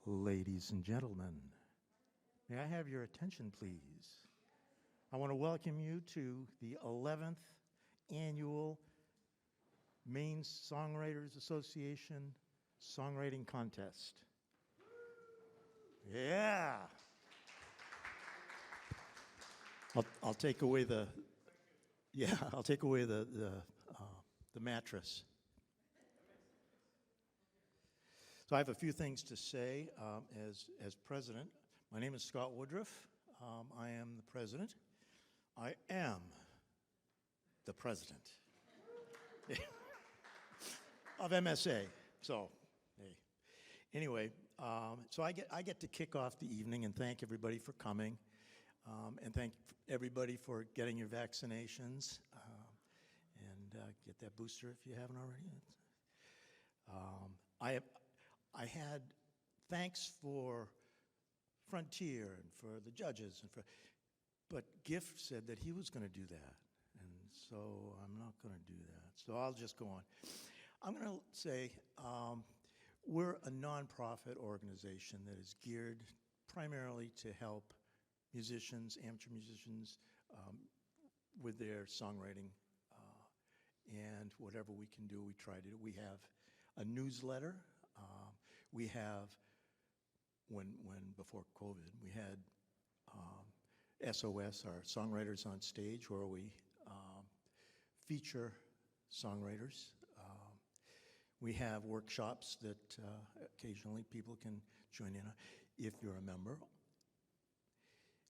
Ladies and gentlemen, may I have your attention, please? I want to welcome you to the 11th annual Maine Songwriters Association Songwriting Contest. Yeah. I'll take away the mattress. So I have a few things to say as president. My name is Scott Woodruff. I am the president. I am the president of MSA. So, hey. Anyway, so I get to kick off the evening and thank everybody for coming, and thank everybody for getting your vaccinations, and get that booster if you haven't already. I had thanks for Frontier and for the judges, but Gift said that he was going to do that, and so I'm not going to do that. So I'll just go on. I'm going to say we're a nonprofit organization that is geared primarily to help musicians, amateur musicians, with their songwriting, and whatever we can do, we try to do. We have a newsletter. We have, when before COVID, we had SOS, our Songwriters on Stage, where we feature songwriters. We have workshops that occasionally people can join in on if you're a member.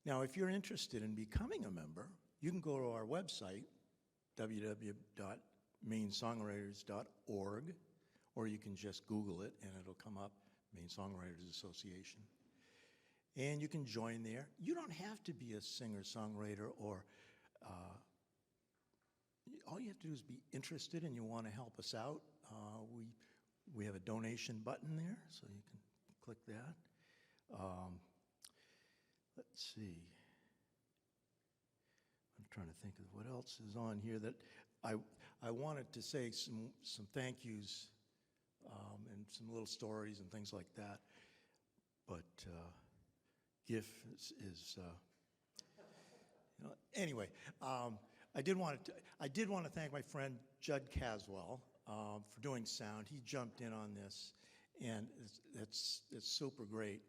Now, if you're interested in becoming a member, you can go to our website, www.mainesongwriters.org, or you can just Google it and it'll come up, Maine Songwriters Association. And you can join there. You don't have to be a singer-songwriter, or all you have to do is be interested and you want to help us out. We have a donation button there, so you can click that. Let's see. I'm trying to think of what else is on here that I wanted to say some thank yous, and some little stories and things like that. But GIF is anyway. I did want to thank my friend Judd Caswell for doing sound. He jumped in on this, and it's super great.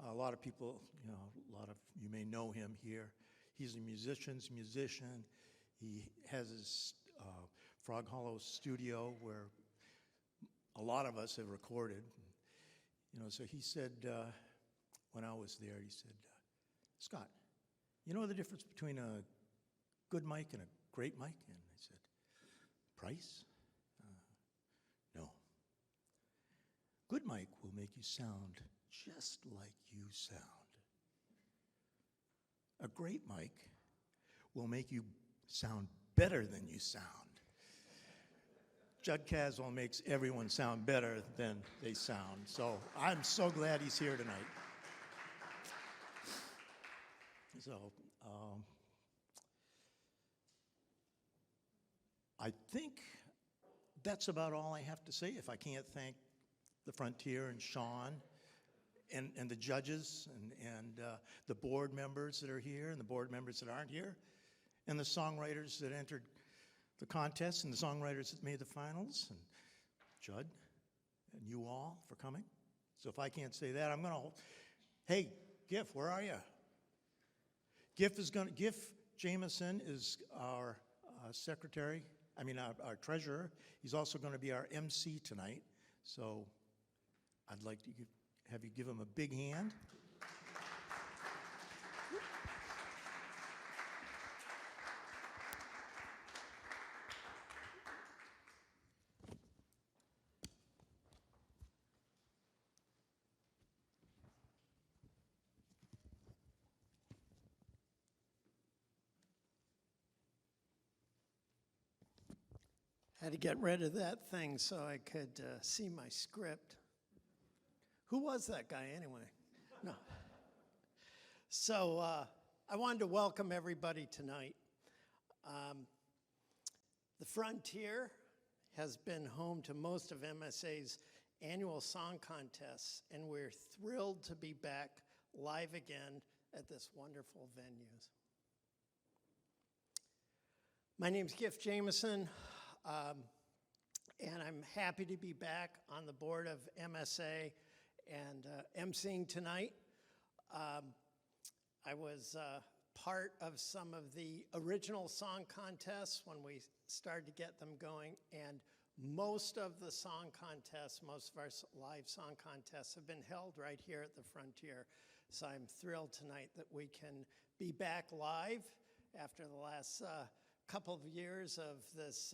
A lot of people, a lot of you may know him here. He's a musician's musician. He has his Frog Hollow studio where a lot of us have recorded. So he said, when I was there, he said, Scott, you know the difference between a good mic and a great mic? And I said, price? No. Good mic will make you sound just like you sound. A great mic will make you sound better than you sound. Judd Caswell makes everyone sound better than they sound. So I'm so glad he's here tonight. So I think that's about all I have to say. If I can't thank the Frontier and Sean and the judges and the board members that are here and the board members that aren't here and the songwriters that entered the contest and the songwriters that made the finals, and Judd and you all for coming. So if I can't say that, I'm gonna, hey, Giff, where are you? Giff Jameson is our secretary, our treasurer. He's also gonna be our MC tonight. So I'd like to have you give him a big hand. Had to get rid of that thing so I could see my script. Who was that guy anyway? No. So I wanted to welcome everybody tonight. The Frontier has been home to most of MSA's annual song contests, and we're thrilled to be back live again at this wonderful venue. My name's Giff Jameson, and I'm happy to be back on the board of MSA and emceeing tonight. I was part of some of the original song contests when we started to get them going, and most of the song contests, most of our live song contests have been held right here at the Frontier. So I'm thrilled tonight that we can be back live after the last couple of years of this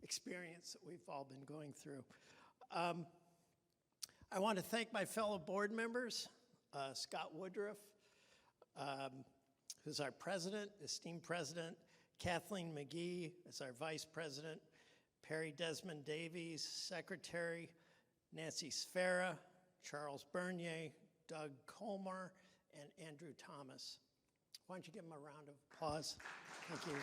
experience that we've all been going through. I want to thank my fellow board members, Scott Woodruff, who's our president, esteemed president, Kathleen McGee is our vice president, Perry Desmond Davies, secretary, Nancy Sfera, Charles Bernier, Doug Colmar, and Andrew Thomas. Why don't you give them a round of applause? Thank you.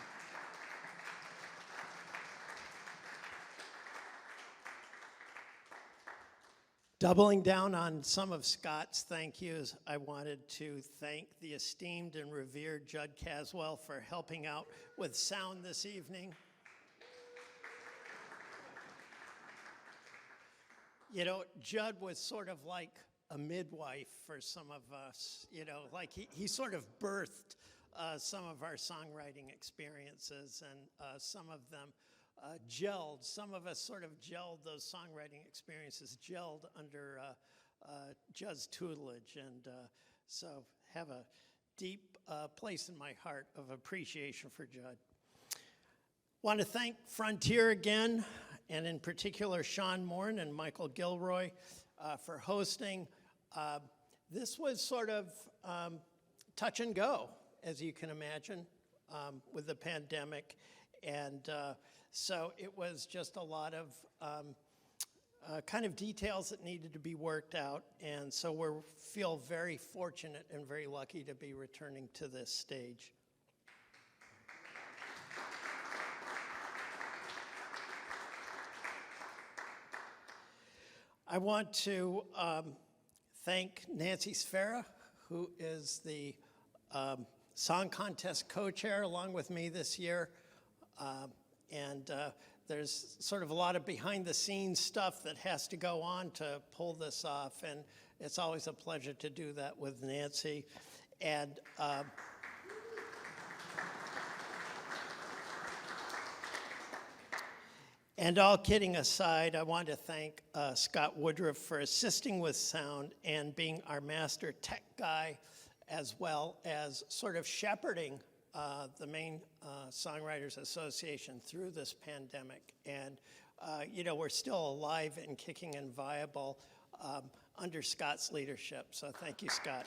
Doubling down on some of Scott's thank yous, I wanted to thank the esteemed and revered Judd Caswell for helping out with sound this evening. You know, Judd was sort of like a midwife for some of us, you know, like he sort of birthed some of our songwriting experiences, and some of them gelled. Some of us sort of gelled those songwriting experiences, gelled under Judd's tutelage, and so have a deep place in my heart of appreciation for Judd. Want to thank Frontier again, and in particular Sean Morn and Michael Gilroy for hosting. This was sort of touch and go, as you can imagine, with the pandemic, and so it was just a lot of kind of details that needed to be worked out, and so we feel very fortunate and very lucky to be returning to this stage. I want to thank Nancy Sfera, who is the Song Contest co-chair along with me this year. And there's sort of a lot of behind-the-scenes stuff that has to go on to pull this off, and it's always a pleasure to do that with Nancy. And all kidding aside, I want to thank Scott Woodruff for assisting with sound and being our master tech guy, as well as sort of shepherding the Maine Songwriters Association through this pandemic. And, you know, we're still alive and kicking and viable under Scott's leadership. So thank you, Scott.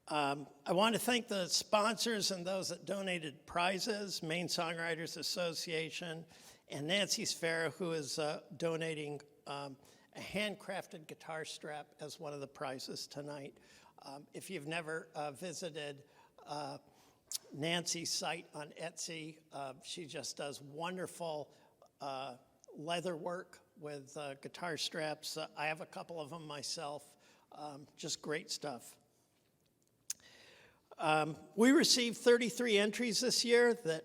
I want to thank the sponsors and those that donated prizes, Maine Songwriters Association, and Nancy Sfera, who is donating a handcrafted guitar strap as one of the prizes tonight. If you've never visited Nancy's site on Etsy, she just does wonderful leather work with guitar straps. I have a couple of them myself, just great stuff. We received 33 entries this year that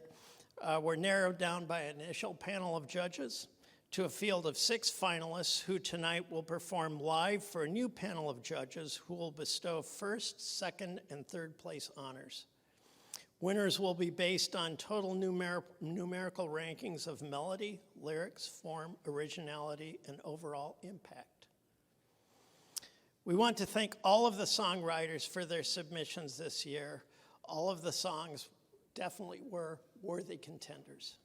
were narrowed down by an initial panel of judges to a field of 6 finalists who tonight will perform live for a new panel of judges who will bestow first, second, and third place honors. Winners will be based on total numerical rankings of melody, lyrics, form, originality, and overall impact. We want to thank all of the songwriters for their submissions this year. All of the songs definitely were worthy contenders.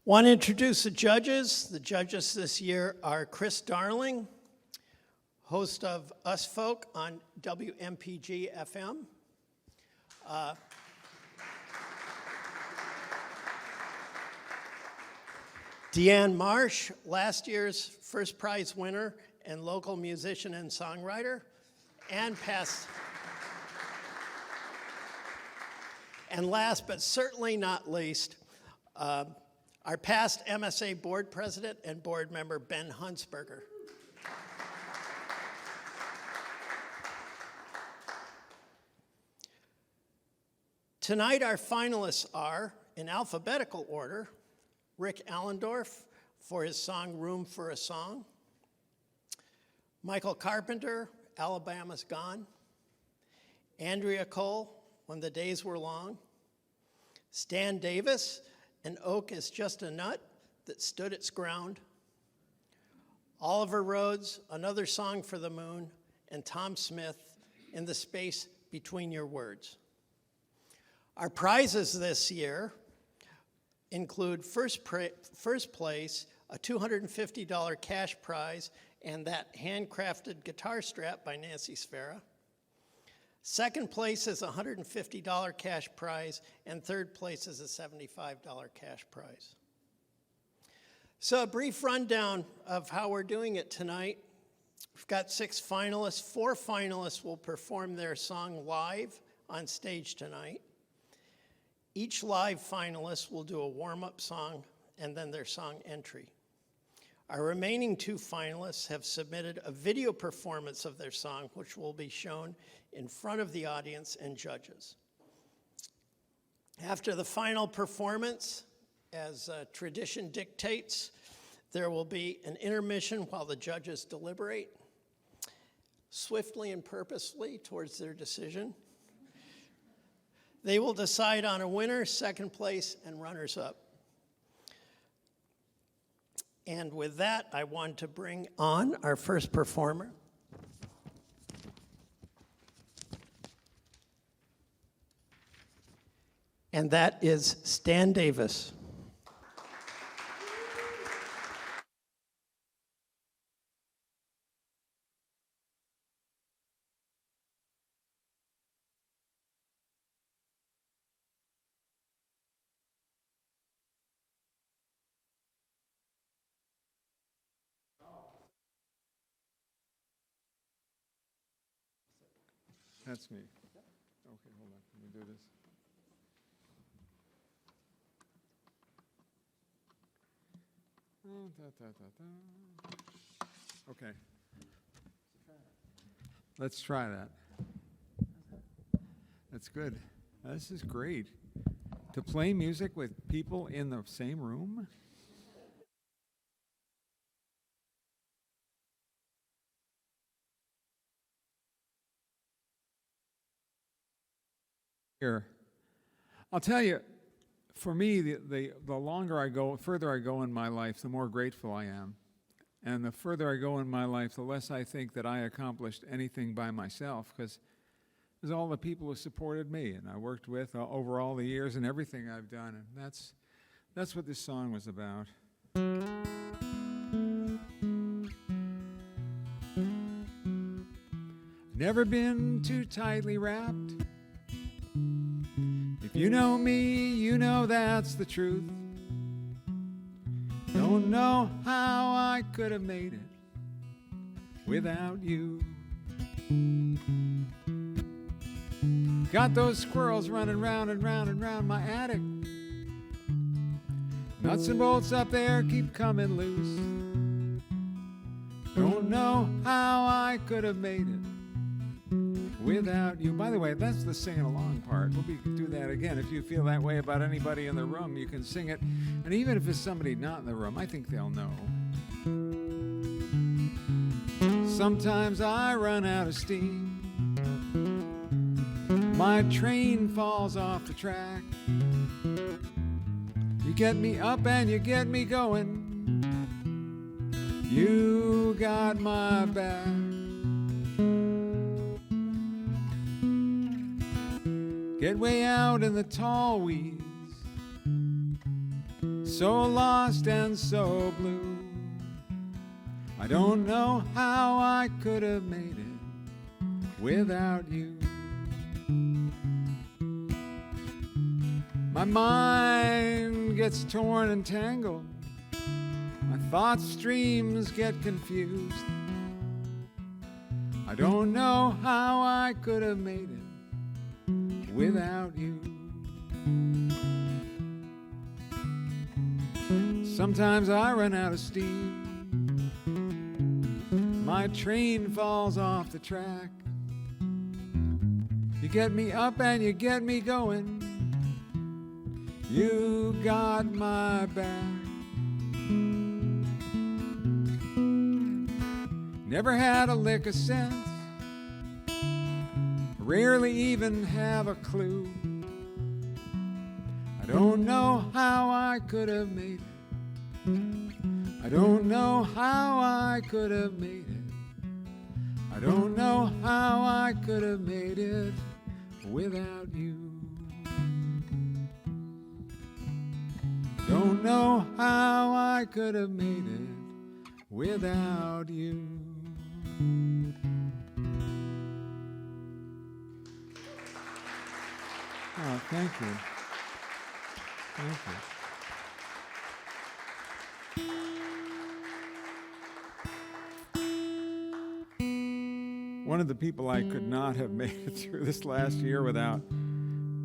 Want to introduce the judges. The judges this year are Chris Darling, host of Us Folk on WMPG FM. Deanne Marsh, last year's first prize winner and local musician and songwriter, and past. And last but certainly not least, our past MSA board president and board member, Ben Huntsberger. Tonight, our finalists are, in alphabetical order, Rick Allendorf for his song Room for a Song, Michael Carpenter, Alabama's Gone, Andrea Cole, When the Days Were Long, Stan Davis, An Oak is Just a Nut That Stood Its Ground, Oliver Rhodes, Another Song for the Moon, and Tom Smith, In the Space Between Your Words. Our prizes this year include first place, a $250 cash prize, and that handcrafted guitar strap by Nancy Sfera. Second place is a $150 cash prize, and third place is a $75 cash prize. So a brief rundown of how we're doing it tonight. We've got 6 finalists. 4 finalists will perform their song live on stage tonight. Each live finalist will do a warm-up song and then their song entry. Our remaining 2 finalists have submitted a video performance of their song, which will be shown in front of the audience and judges. After the final performance, as tradition dictates, there will be an intermission while the judges deliberate swiftly and purposefully towards their decision. They will decide on a winner, second place, and runners-up. And with that, I want to bring on our first performer. And that is Stan Davis. That's me. Okay, hold on. Let me do this. Okay. Let's try that. That's good. This is great. To play music with people in the same room? Here, I'll tell you, for me, the longer I go, further I go in my life, the more grateful I am. And the further I go in my life, the less I think that I accomplished anything by myself, because there's all the people who supported me and I worked with over all the years and everything I've done. And that's what this song was about. Never been too tightly wrapped. If you know me, you know that's the truth. Don't know how I could have made it without you. Got those squirrels running round and round and round my attic. Nuts and bolts up there keep coming loose. Don't know how I could have made it without you. By the way, that's the singing along part. We'll do that again. If you feel that way about anybody in the room, you can sing it. And even if it's somebody not in the room, I think they'll know. Sometimes I run out of steam. My train falls off the track. You get me up and you get me going. You got my back. Get way out in the tall weeds, so lost and so blue. I don't know how I could have made it without you. My mind gets torn and tangled. My thought streams get confused. I don't know how I could have made it without you. Sometimes I run out of steam. My train falls off the track. You get me up and you get me going. You got my back. Never had a lick of sense. Rarely even have a clue. I don't know how I could have made it. I don't know how I could have made it. I don't know how I could have made it without you. Don't know how I could have made it without you. Oh, thank you. Thank you. One of the people I could not have made it through this last year without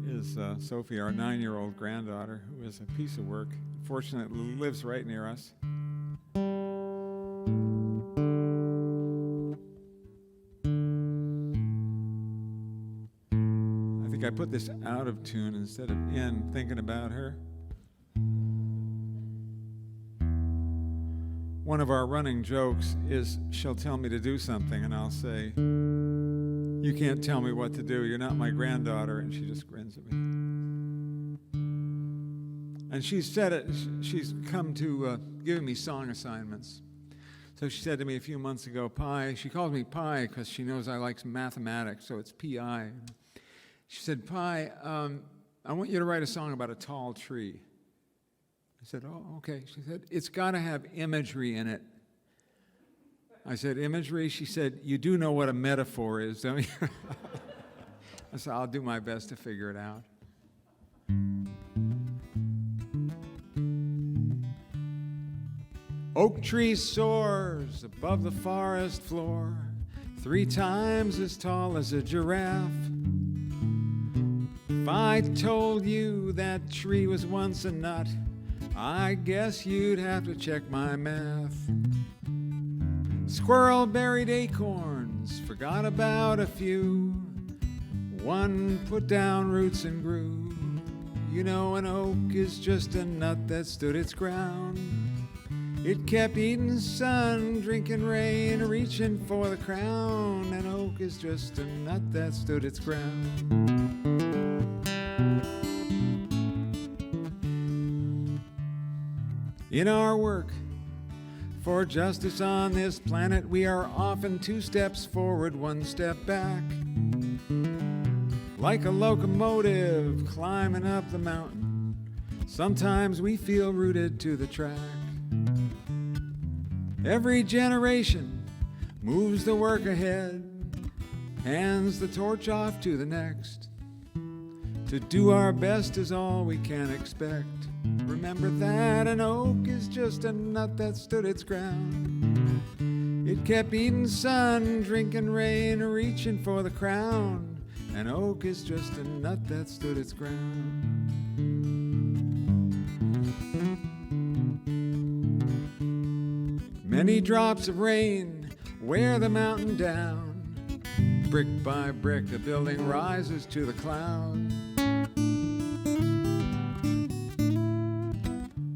is Sophie, our 9-year-old granddaughter, who is a piece of work. Fortunately, lives right near us. I think I put this out of tune instead of in, thinking about her. One of our running jokes is she'll tell me to do something and I'll say, "You can't tell me what to do, you're not my granddaughter," and she just grins at me. And she's said it, she's come to giving me song assignments. So she said to me a few months ago, Pi, she calls me Pi because she knows I like mathematics, so it's P-I. She said, Pi, I want you to write a song about a tall tree. I said, oh, okay. She said, it's got to have imagery in it. I said, imagery? She said, you do know what a metaphor is, don't you? I said, I'll do my best to figure it out. Oak tree soars above the forest floor, 3 times as tall as a giraffe. If I told you that tree was once a nut, I guess you'd have to check my math. Squirrel buried acorns, forgot about a few. One put down roots and grew. You know, an oak is just a nut that stood its ground. It kept eating sun, drinking rain, reaching for the crown. An oak is just a nut that stood its ground. In our work for justice on this planet, we are often 2 steps forward, 1 step back. Like a locomotive climbing up the mountain, sometimes we feel rooted to the track. Every generation moves the work ahead, hands the torch off to the next. To do our best is all we can expect. Remember that an oak is just a nut that stood its ground. It kept eating sun, drinking rain, reaching for the crown. An oak is just a nut that stood its ground. Many drops of rain wear the mountain down. Brick by brick, a building rises to the cloud.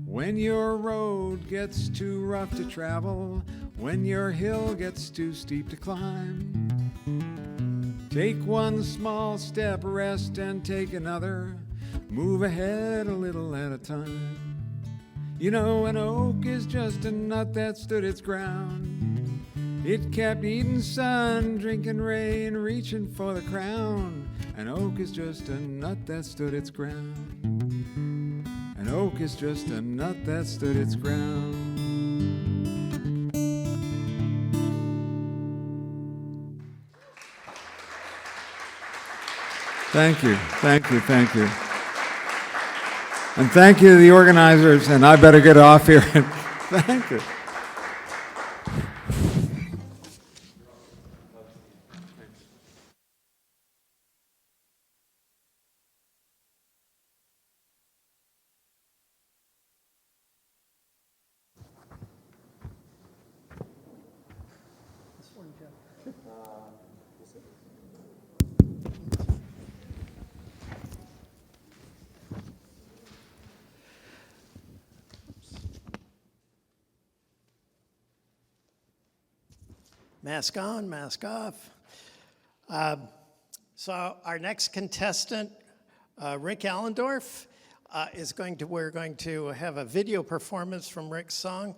When your road gets too rough to travel, when your hill gets too steep to climb, take 1 small step, rest and take another. Move ahead a little at a time. You know, an oak is just a nut that stood its ground. It kept eating sun, drinking rain, reaching for the crown. An oak is just a nut that stood its ground. An oak is just a nut that stood its ground. Thank you, thank you, thank you. And thank you to the organizers, and I better get off here. Thank you. Mask on, mask off. So our next contestant, Rick Allendorf, we're going to have a video performance from Rick's song.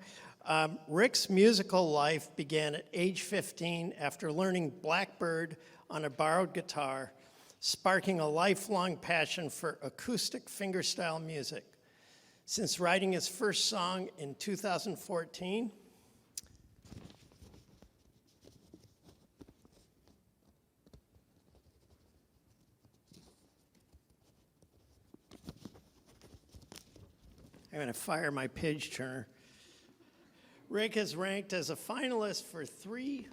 Rick's musical life began at age 15 after learning Blackbird on a borrowed guitar, sparking a lifelong passion for acoustic fingerstyle music. Since writing his first song in 2014, I'm going to fire my page turner. Rick is ranked as a finalist for three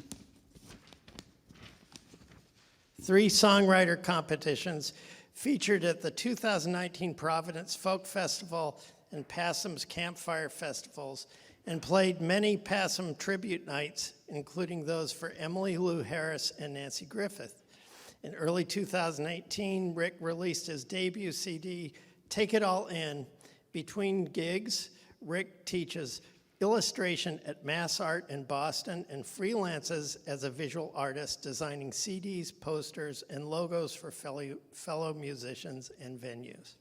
songwriter competitions, featured at the 2019 Providence Folk Festival and Passam's Campfire Festivals, and played many Passam tribute nights, including those for Emily Lou Harris and Nancy Griffith. In early 2018, Rick released his debut CD, Take It All In. Between gigs, Rick teaches illustration at Mass Art in Boston and freelances as a visual artist, designing CDs, posters, and logos for fellow musicians and venues.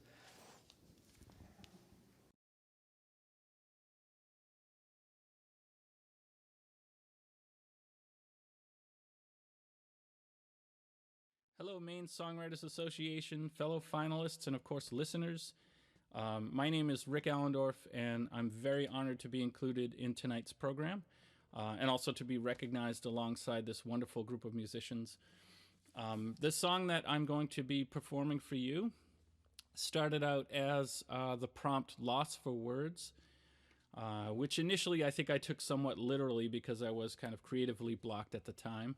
Hello, Maine Songwriters Association, fellow finalists, and of course, listeners. My name is Rick Allendorf, and I'm very honored to be included in tonight's program, and also to be recognized alongside this wonderful group of musicians. This song that I'm going to be performing for you started out as the prompt Lost for Words, which initially I think I took somewhat literally because I was kind of creatively blocked at the time.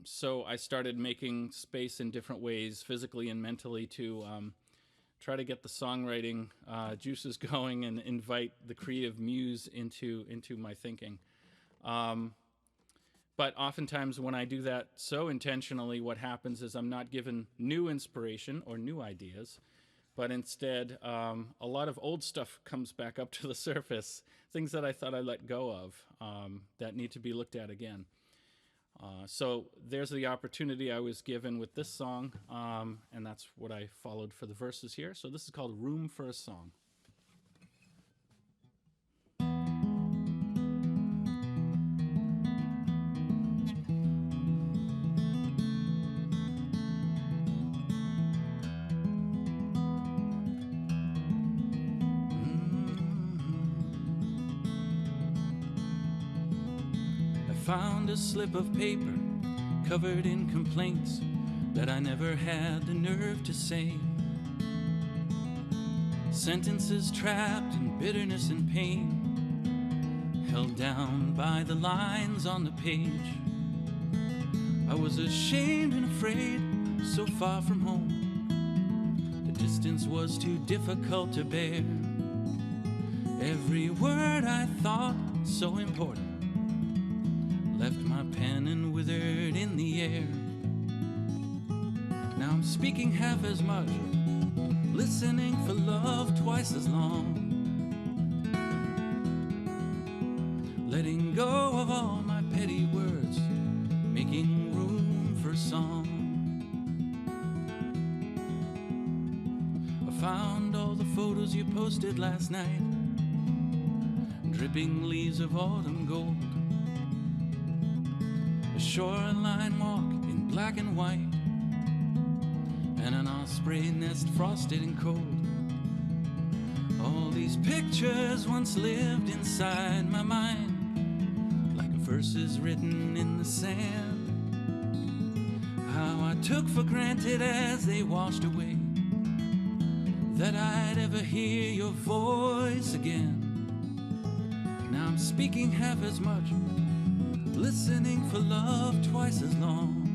So I started making space in different ways, physically and mentally, to try to get the songwriting juices going and invite the creative muse into my thinking. But oftentimes when I do that so intentionally, what happens is I'm not given new inspiration or new ideas, but instead a lot of old stuff comes back up to the surface, things that I thought I let go of that need to be looked at again. So there's the opportunity I was given with this song, and that's what I followed for the verses here. So this is called Room for a Song. Found a slip of paper covered in complaints that I never had the nerve to say. Sentences trapped in bitterness and pain, held down by the lines on the page. I was ashamed and afraid, so far from home. The distance was too difficult to bear. Every word I thought so important left my pen and withered in the air. Now I'm speaking half as much, listening for love twice as long, letting go of all my petty words, making room for song. I found all the photos you posted last night, dripping leaves of autumn gold, a shoreline walk in black and white, and an osprey nest frosted and cold. All these pictures once lived inside my mind, like verses written in the sand. How I took for granted as they washed away that I'd ever hear your voice again. Now I'm speaking half as much, listening for love twice as long,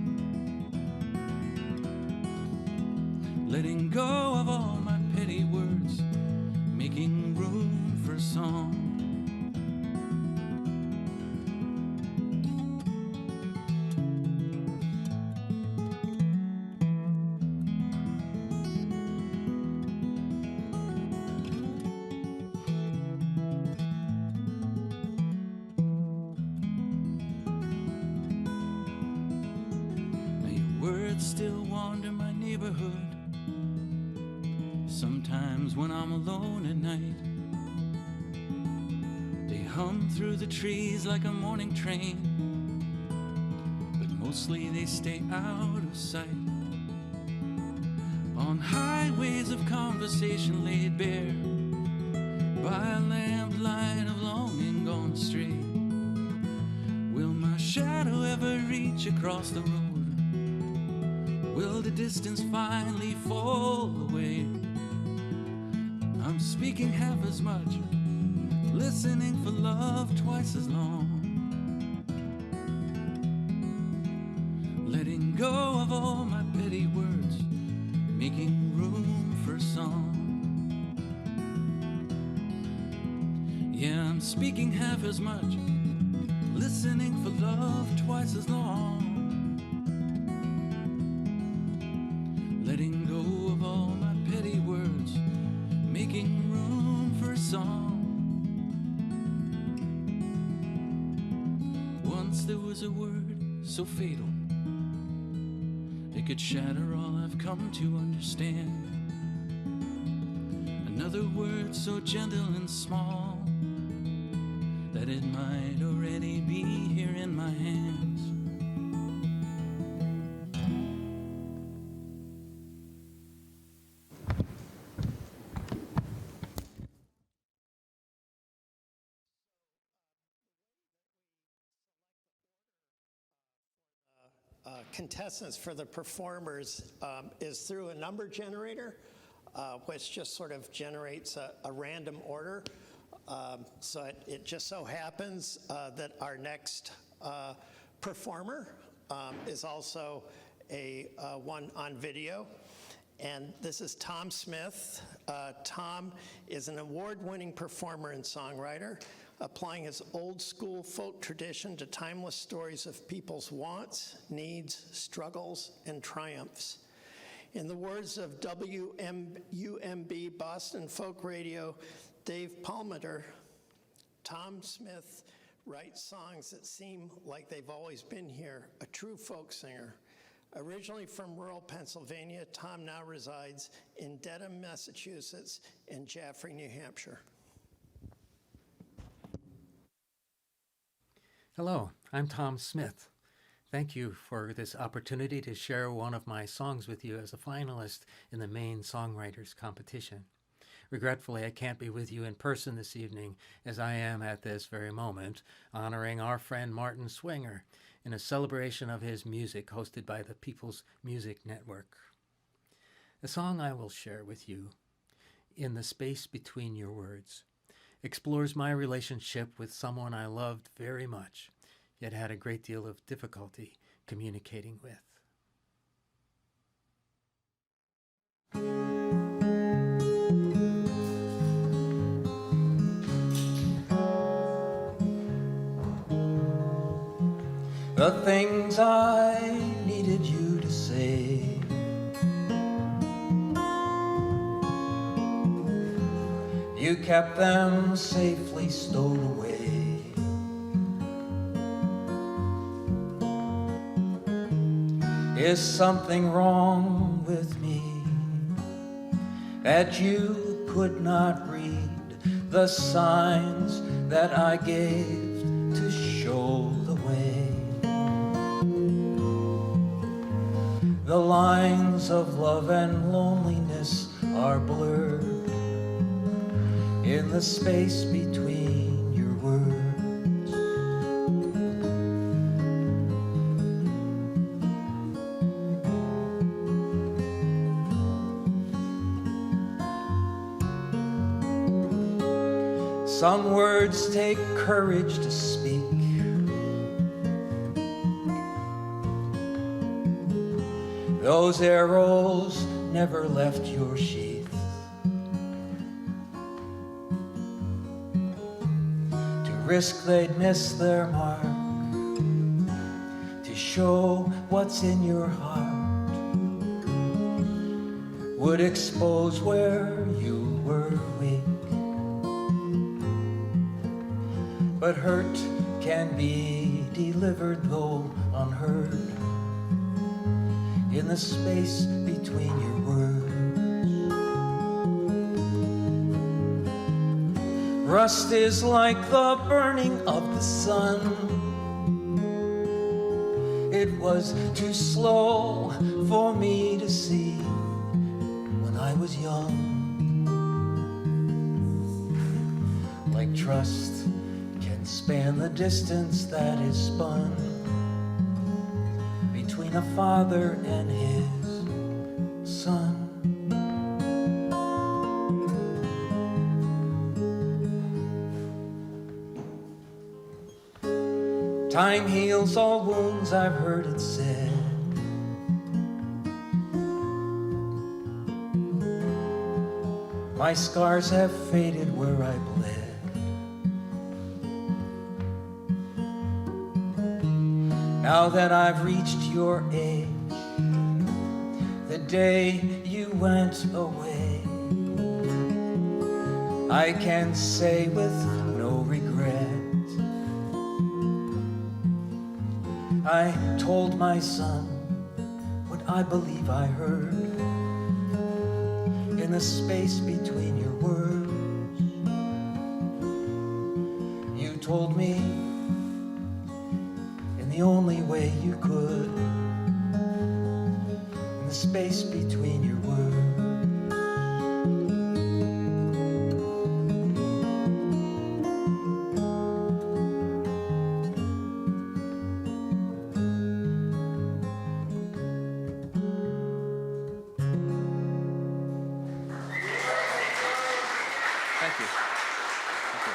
letting go of all my petty words, making room for song. that still wander my neighborhood. Sometimes when I'm alone at night, they hum through the trees like a morning train, but mostly they stay out of sight. On highways of conversation laid bare by a lamplight of longing gone astray, will my shadow ever reach across the road? Will the distance finally fall away? I'm speaking half as much, listening for love twice as long, letting go of all my petty words, making room for song. Yeah, I'm speaking half as much, listening for love twice as long, letting go of all my petty words, making room for song. Once there was a word so fatal, it could shatter all I've come to understand. Another word so gentle and small that it might already be here in my hands. Contestants for the performers is through a number generator, which just sort of generates a random order. So it just so happens that our next performer is also a one on video. And this is Tom Smith. Tom is an award-winning performer and songwriter, applying his old-school folk tradition to timeless stories of people's wants, needs, struggles, and triumphs. In the words of WMUMB Boston Folk Radio, Dave Palmater, Tom Smith writes songs that seem like they've always been here, a true folk singer. Originally from rural Pennsylvania, Tom now resides in Dedham, Massachusetts, and Jaffrey, New Hampshire. Hello, I'm Tom Smith. Thank you for this opportunity to share one of my songs with you as a finalist in the Maine Songwriters Competition. Regretfully, I can't be with you in person this evening, as I am at this very moment honoring our friend Martin Swinger in a celebration of his music hosted by the People's Music Network. The song I will share with you, In the Space Between Your Words, explores my relationship with someone I loved very much, yet had a great deal of difficulty communicating with. The things I needed you to say, you kept them safely stowed away. Is something wrong with me that you could not read the signs that I gave to show the way? The lines of love and loneliness are blurred in the space between your words. Some words take courage to speak. Those arrows never left your sheath. To risk they'd miss their mark, to show what's in your heart, would expose where you were weak. But hurt can be delivered though unheard. in the space between your words. Rust is like the burning of the sun. It was too slow for me to see when I was young. Like trust can span the distance that is spun between a father and his son. Time heals all wounds, I've heard it said. My scars have faded where I bled. Now that I've reached your age, the day you went away, I can say with no regret, I told my son what I believe I heard in the space between your words. You told me in the only way you could, in the space between your words. Thank you. Thank you.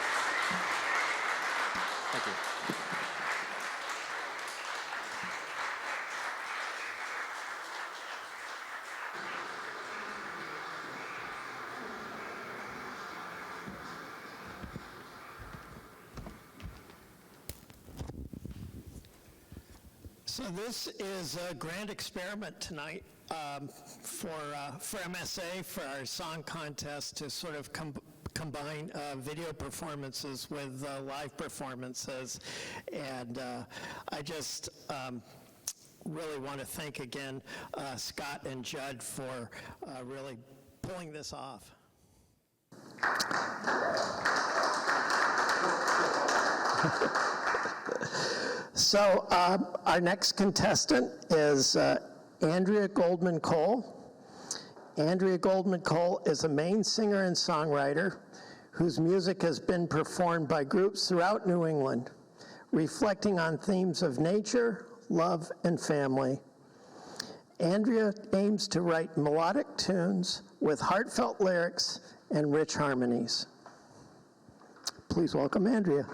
Thank you. So this is a grand experiment tonight for MSA, for our song contest, to sort of combine video performances with live performances. And I just really want to thank again Scott and Judd for really pulling this off. So our next contestant is Andrea Goldman Cole. Andrea Goldman Cole is a Maine singer and songwriter whose music has been performed by groups throughout New England, reflecting on themes of nature, love, and family. Andrea aims to write melodic tunes with heartfelt lyrics and rich harmonies. Please welcome Andrea.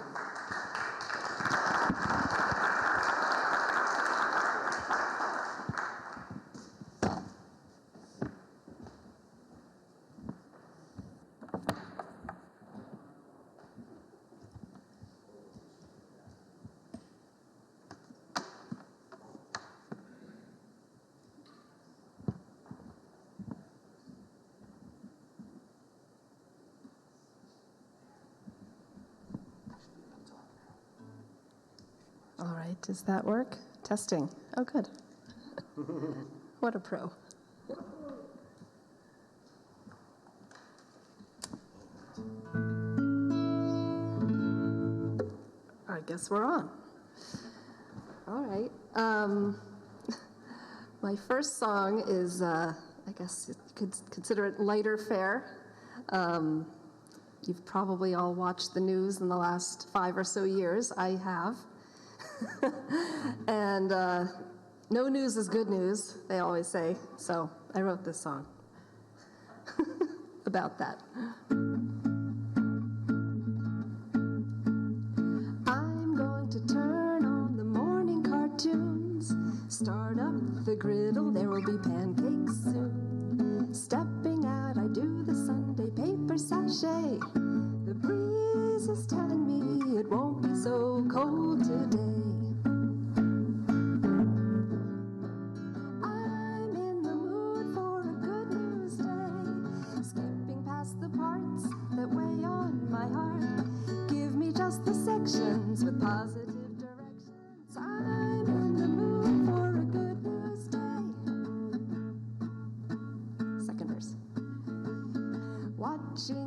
All right, does that work? Testing. Oh, good. What a pro. I guess we're on. All right. My first song is, I guess you could consider it lighter fare. You've probably all watched the news in the last 5 or so years. I have. And no news is good news, they always say. So I wrote this song about that. I'm going to turn on the morning cartoons, start up the griddle, there will be pancakes soon. Stepping out, I do the Sunday paper sachet. The breeze is telling me it won't be so cold today. I'm in the mood for a good news day, skipping past the parts that weigh on my heart. Give me just the sections with positive directions. I'm in the mood for a good news day.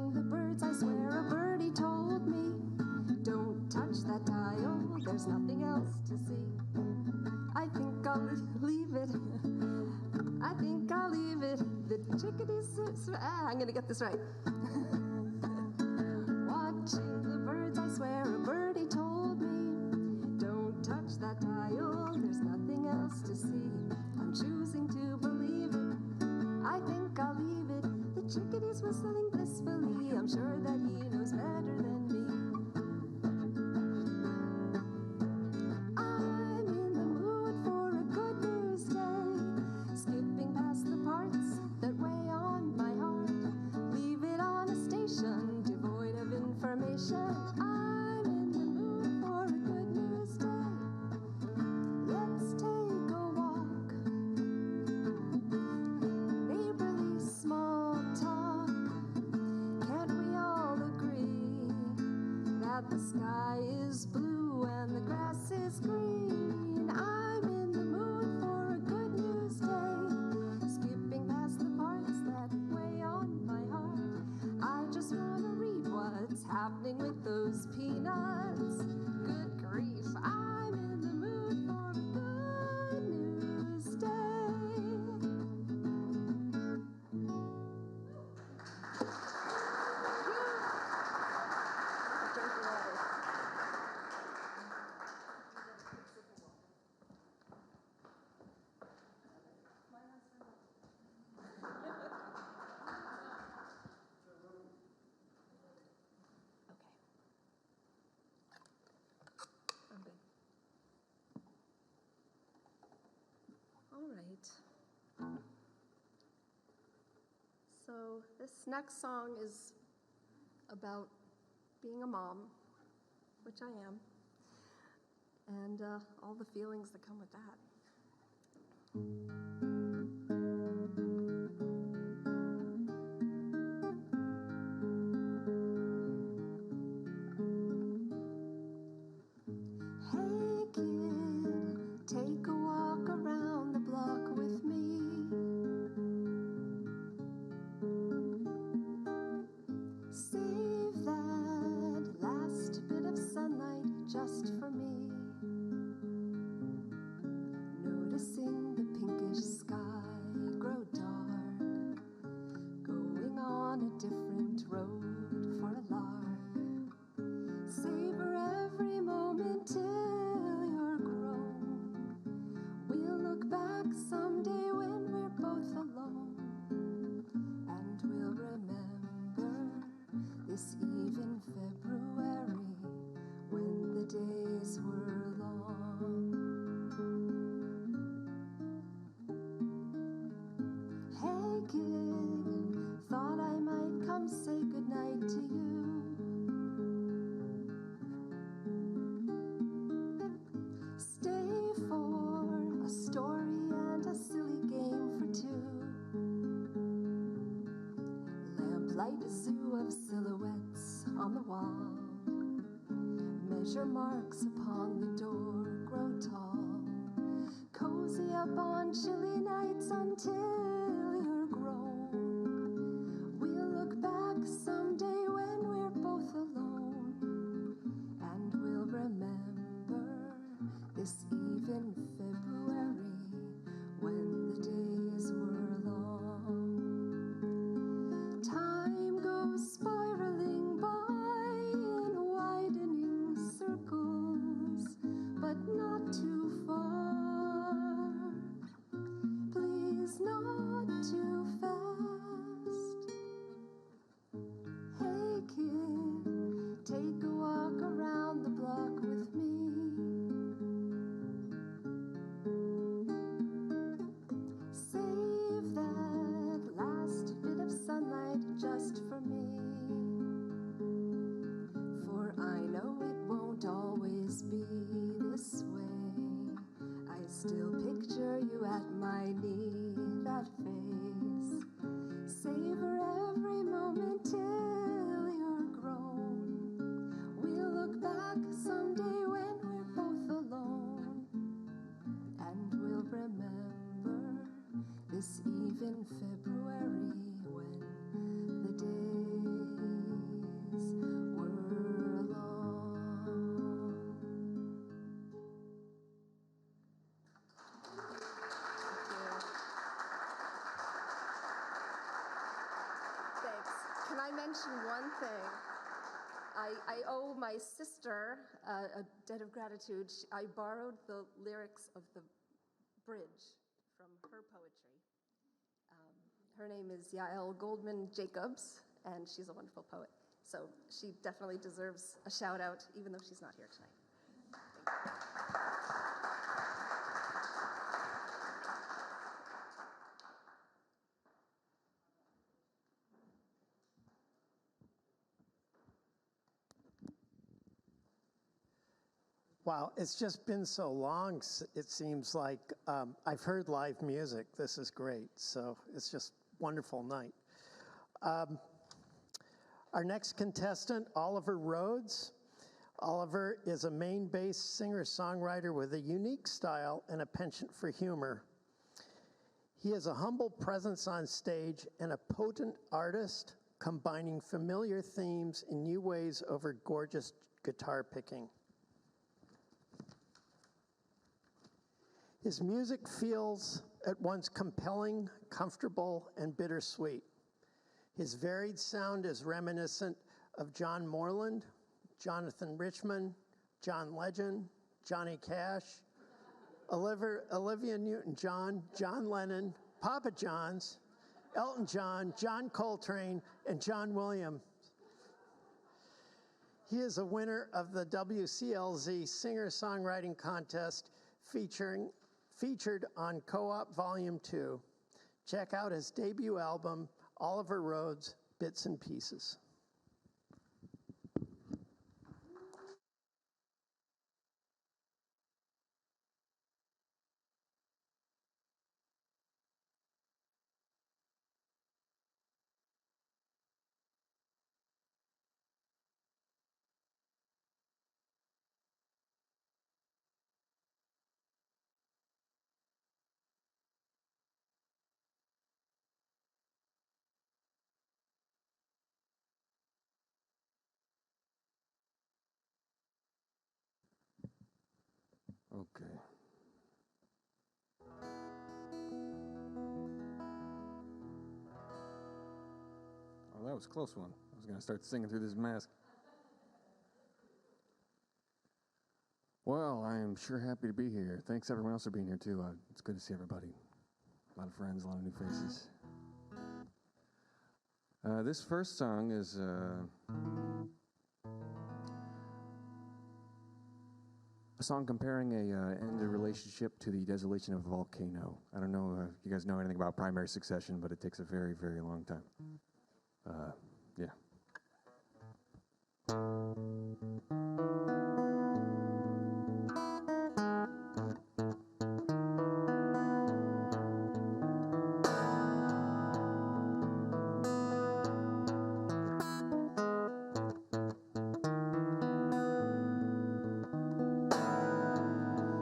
Watching the birds, I swear a birdie told me, don't touch that dial, there's nothing else to see. I think I'll leave it. I think I'll leave it. The chickadees, I'm gonna get this right. Watching the birds, I swear a birdie told me, don't touch that dial, there's nothing else to see. I'm choosing to believe it. I think I'll leave it. The chickadees whistling blissfully. I'm sure that he knows better than me. I'm in the mood for a good news day. Skipping past the parts that weigh on my heart. Leave it on a station devoid of information. I'm in the mood for a good news day. Let's take a walk. Neighborly small talk. Can't we all agree that the sky is blue and the grass is green? I'm in the mood for a good news day. Skipping past the parts that weigh on my heart. I just want to read what's happening with those peanuts. Good grief, I'm in the mood for a good news day. Drink water. Okay. I'm good. All right. So this next song is about being a mom, which I am, and all the feelings that come with that. Hey kid, take a walk around the block with me. Save that last bit of sunlight just for me. Noticing the pinkish sky grow dark, going on a different road for a lark. Savor every moment till you're grown. We'll look back someday when we're both alone, and we'll remember this eve in February when the days were long. Hey kid, thought I might come say goodnight to you. Stay for a story and a silly game for two. Lamplight a zoo of silhouettes on the wall. Measure marks upon the door, grow tall. Cozy up on chilly nights until you're grown. We'll look back someday when we're both alone, and we'll remember this eve in February when the days were long. Time goes spiraling by in widening circles, but not too far. Please, not too fast. Hey kid, take a walk around the block with me. Save that last bit of sunlight just for me. For I know it won't always be this way. I still picture you at my knee, that face. Savor every moment till you're grown. We'll look back someday when we're both alone, and we'll remember this eve in February when the days I mention one thing? I owe my sister a debt of gratitude. I borrowed the lyrics of the bridge from her poetry. Her name is Yael Goldman Jacobs, and she's a wonderful poet. So she definitely deserves a shout out, even though she's not here tonight. Wow, it's just been so long, it seems like. I've heard live music. This is great. So it's just wonderful night. Our next contestant, Oliver Rhodes. Oliver is a Maine-based singer-songwriter with a unique style and a penchant for humor. He is a humble presence on stage and a potent artist, combining familiar themes in new ways over gorgeous guitar picking. His music feels at once compelling, comfortable, and bittersweet. His varied sound is reminiscent of John Moreland, Jonathan Richman, John Legend, Johnny Cash, Olivia Newton-John, John Lennon, Papa John's, Elton John, John Coltrane, and John Williams. He is a winner of the WCLZ Singer-Songwriting Contest featured on Co-op Volume 2. Check out his debut album, Oliver Rhodes, Bits and Pieces. Okay. Oh, that was a close one. I was going to start singing through this mask. Well, I am sure happy to be here. Thanks everyone else for being here too. It's good to see everybody. A lot of friends, a lot of new faces. This first song is a song comparing a ended relationship to the desolation of a volcano. I don't know if you guys know anything about primary succession, but it takes a very, very long time. Yeah.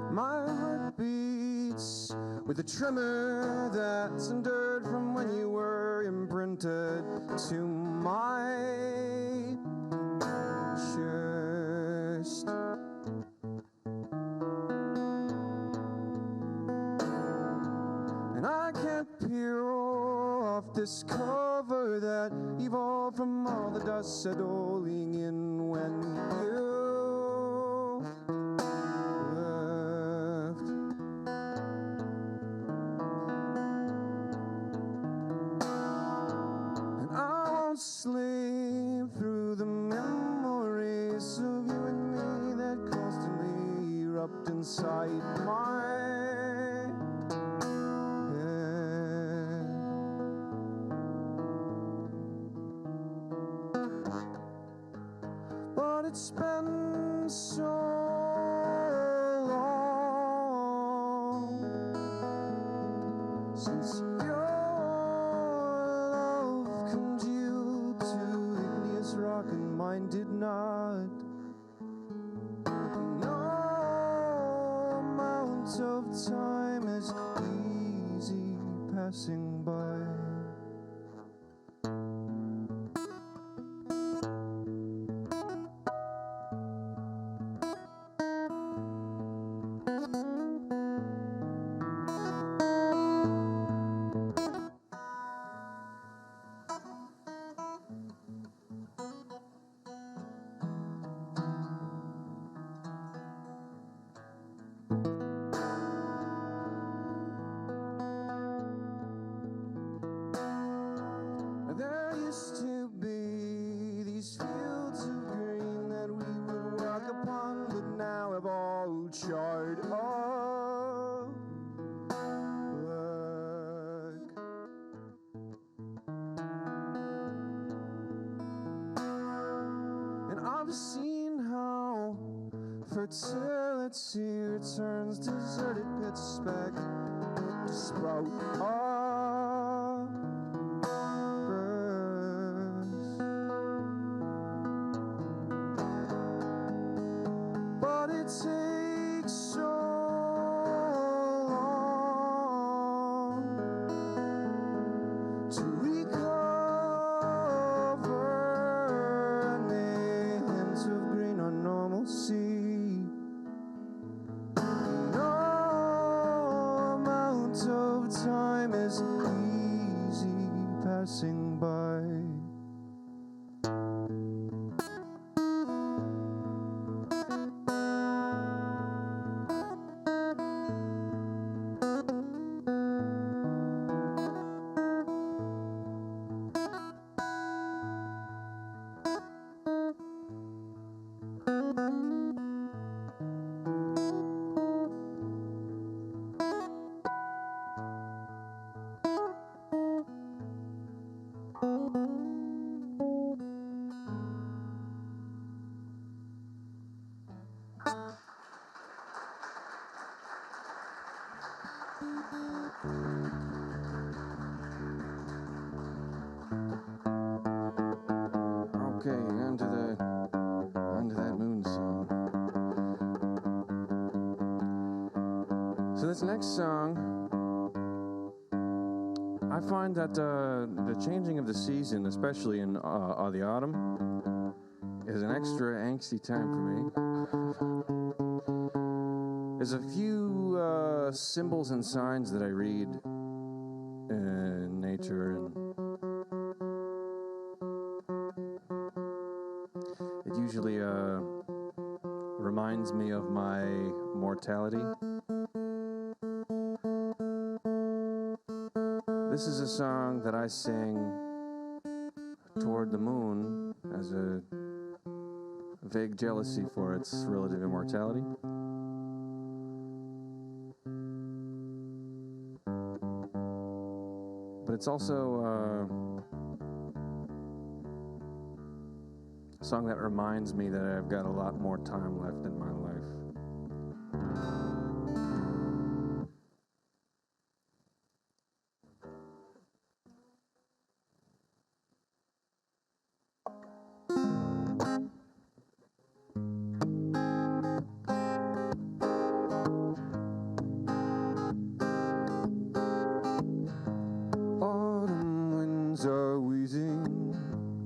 My heart beats with a tremor that's endured from when you were imprinted to my chest. And I can't peel off this cover that evolved from all the dust settling in when you sleep through the memories of you and me that constantly erupt inside my head. But it's been so long since rock and mine did not. No amount of time is easy passing by. I've seen how fertility returns deserted pits back to sprout arbors. But it takes so long to recover any hint of green or normalcy. No amount of time is easy passing by. Okay, on to that moon song. So this next song, I find that the changing of the season, especially in the autumn, is an extra angsty time for me. There's a few symbols and signs that I read in nature, and it usually reminds me of my mortality. This is a song that I sing toward the moon as a vague jealousy for its relative immortality. But it's also a song that reminds me that I've got a lot more time left in my life. Autumn winds are wheezing,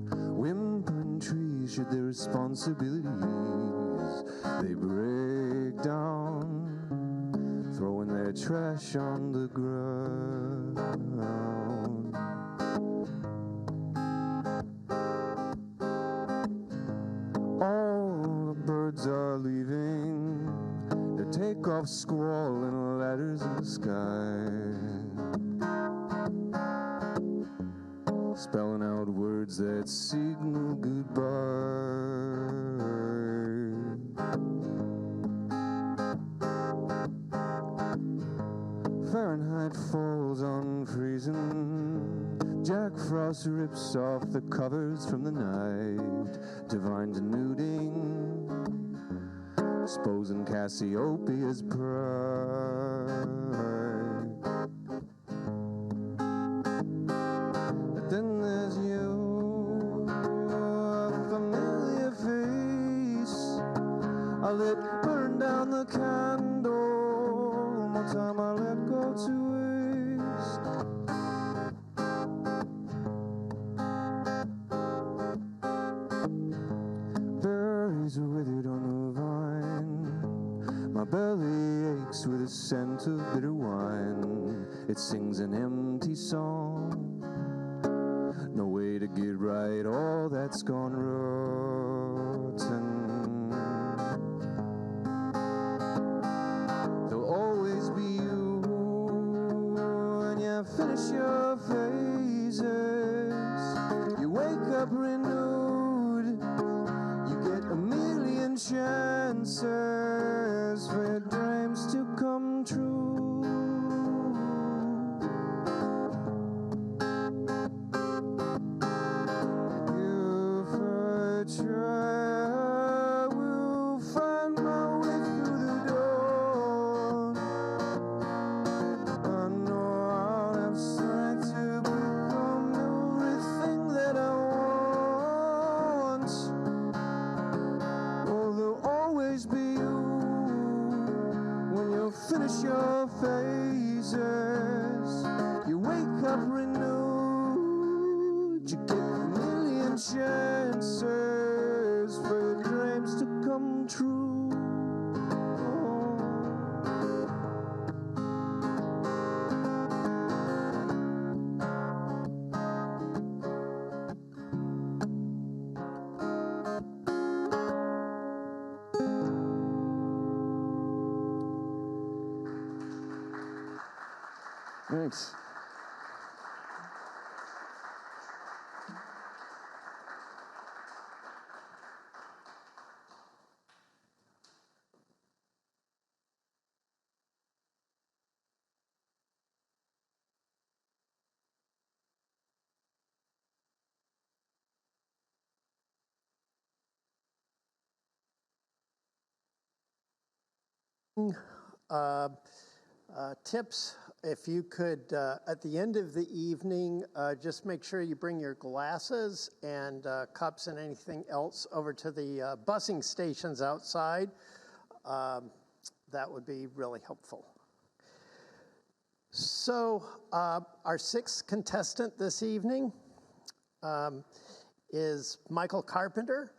whimpering trees shed their responsibilities. They break down, throwing their trash on the ground. All the birds are leaving, they take off squalling ladders in the sky, spelling out words that signal goodbye. Fahrenheit falls on freezing, Jack Frost rips off the covers from the night, divine denuding, exposing Cassiopeia's pride. But then there's you, a familiar face. I let burn down the candle, more time I let go to waste. Berries withered on the vine, my belly aches with a scent of bitter wine. It sings an empty song, no way to get right all that's gone rotten. There'll always be you when you finish your phases. You wake up renewed, you get a million chances for your dreams to come true. You've tried finish your phases. You wake up renewed. You get a million chances for your dreams to come true. Thanks. Tips, if you could, at the end of the evening, just make sure you bring your glasses and cups and anything else over to the busing stations outside. That would be really helpful. So our sixth contestant this evening is Michael Carpenter.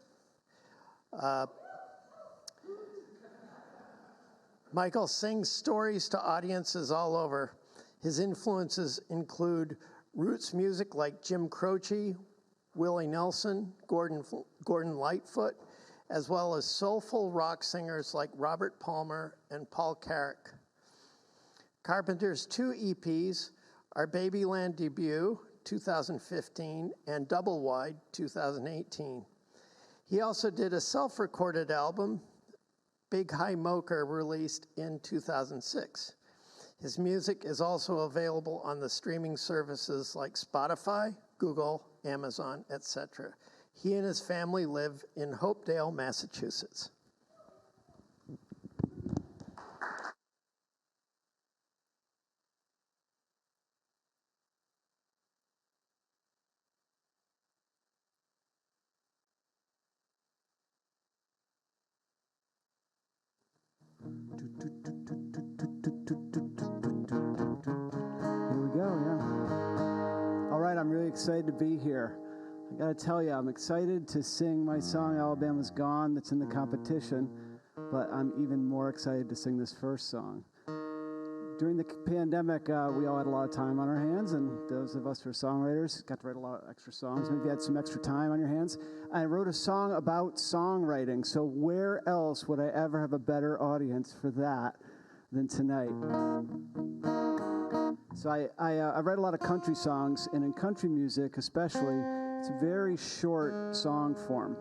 Michael sings stories to audiences all over. His influences include roots music like Jim Croce, Willie Nelson, Gordon Lightfoot, as well as soulful rock singers like Robert Palmer and Paul Carrack. Carpenter's two EPs are Babyland Debut, 2015, and Double Wide, 2018. He also did a self-recorded album, Big High Mocha, released in 2006. His music is also available on the streaming services like Spotify, Google, Amazon, etc. He and his family live in Hopedale, Massachusetts. I'm really excited to be here. I gotta tell you, I'm excited to sing my song, Alabama's Gone, that's in the competition, but I'm even more excited to sing this first song. During the pandemic, we all had a lot of time on our hands, and those of us who are songwriters got to write a lot of extra songs. Maybe you had some extra time on your hands. I wrote a song about songwriting, so where else would I ever have a better audience for that than tonight? So I write a lot of country songs, and in country music especially, it's a very short song form.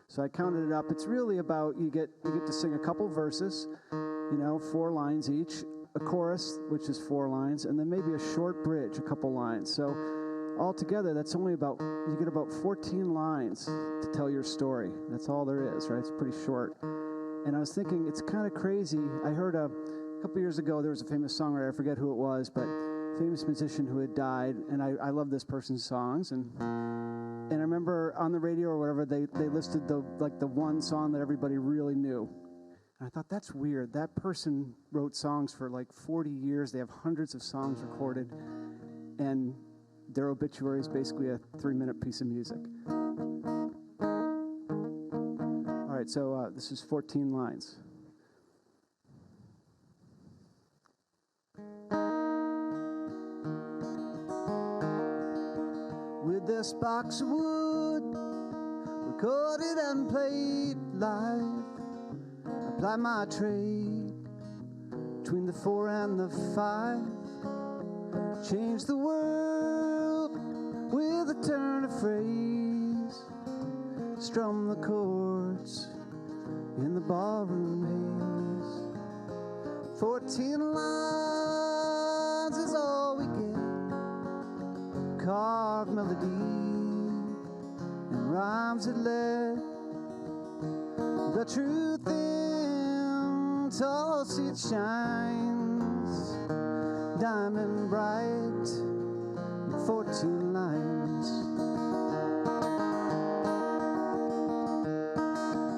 So I counted it up. It's really about, you get to sing a couple verses, 4 lines each, a chorus, which is 4 lines, and then maybe a short bridge, a couple lines. So altogether, that's only you get about 14 lines to tell your story. That's all there is, right? It's pretty short. And I was thinking, it's kind of crazy. I heard a couple years ago, there was a famous songwriter, I forget who it was, but famous musician who had died, and I love this person's songs, and I remember on the radio or whatever, they listed the one song that everybody really knew. And I thought, that's weird. That person wrote songs for 40 years. They have hundreds of songs recorded, and their obituary is basically a 3-minute piece of music. All right, so this is 14 lines. With this box of wood, recorded and played live, I ply my trade between the 4 and the 5. Change the world with a turn of phrase, strum the chords in the barroom haze. 14 lines is all we get, carved melody and rhymes that let the truth in Tulsa it shines, diamond bright, 14 lines.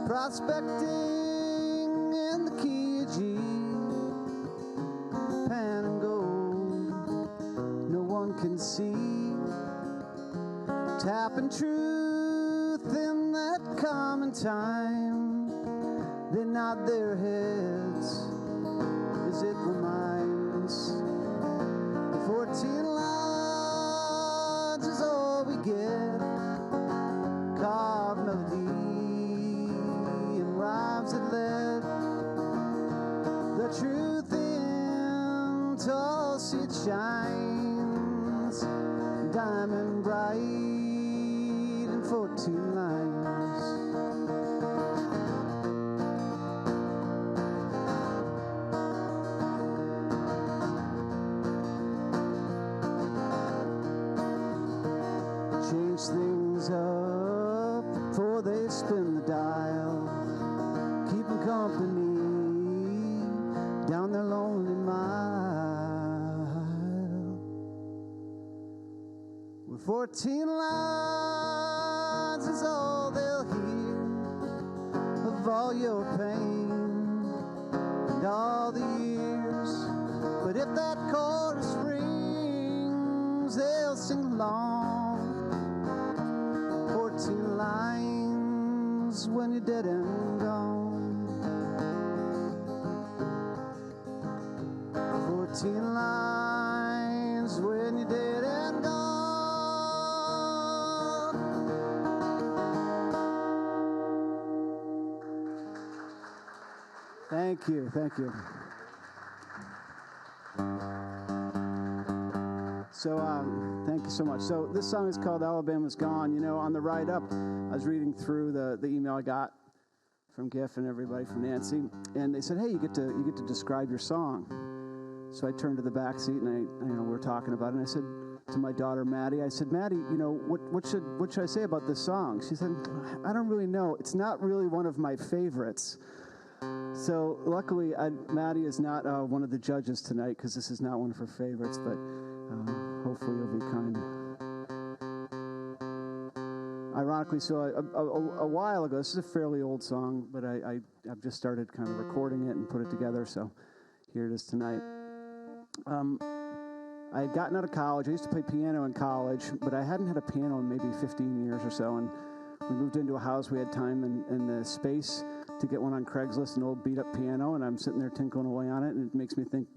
Prospecting in the key of G, and time, they nod their heads as it reminds. The 14 lines is all we get, carved melody and rhymes that let the truth in Tulsa it shines, diamond bright in 14 lines. Change things up before they spin the dial, keeping company down their lonely mile. With 14 lines is all they'll hear of all your pain and all the years. But if that chorus rings, they'll sing along. 14 lines when you're dead and gone. 14 lines when you're dead and gone. Thank you, thank you. So, thank you so much. So this song is called Alabama's Gone. You know, on the ride up, I was reading through the email I got from Giff and everybody, from Nancy, and they said, hey, you get to describe your song. So I turned to the back seat, and we were talking about it, and I said to my daughter, Maddie, I said, Maddie, you know, what should I say about this song? She said, I don't really know. It's not really one of my favorites. So luckily, Maddie is not one of the judges tonight, because this is not one of her favorites, but hopefully you'll be kind. Ironically, so a while ago, this is a fairly old song, but I've just started kind of recording it and put it together, so here it is tonight. I had gotten out of college. I used to play piano in college, but I hadn't had a piano in maybe 15 years or so, and we moved into a house. We had time and the space to get one on Craigslist, an old beat-up piano, and I'm sitting there tinkling away on it, and it makes me think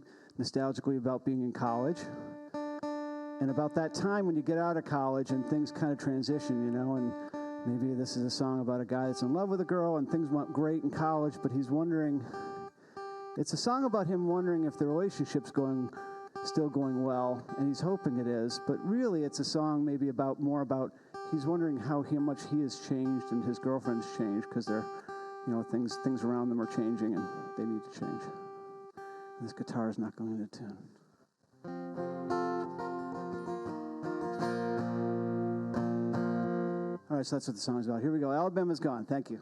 nostalgically about being in college. And about that time when you get out of college and things kind of transition, you know, and maybe this is a song about a guy that's in love with a girl and things went great in college, but he's wondering, it's a song about him wondering if the relationship's still going well, and he's hoping it is, but really it's a song maybe more about he's wondering how much he has changed and his girlfriend's changed, because they're, you know, things around them are changing and they need to change. And this guitar is not going into tune. All right, so that's what the song's about. Here we go. Alabama's Gone. Thank you.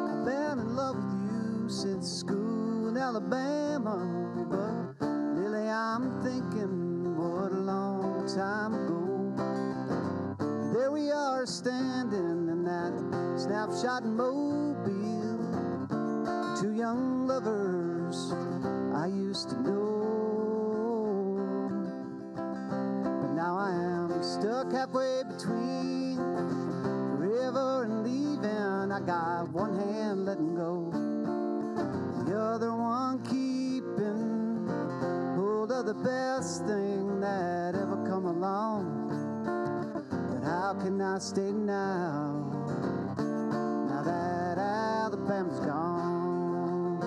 I've been in love with you since school in Alabama, but really I'm thinking what a long time ago. There we are standing in that snapshot in Mobile, two young lovers I used to know. But now I am stuck halfway between forever and leaving. I got one hand letting go, the other one keeping hold of the best thing that ever come along. But how can I stay now that Alabama's gone?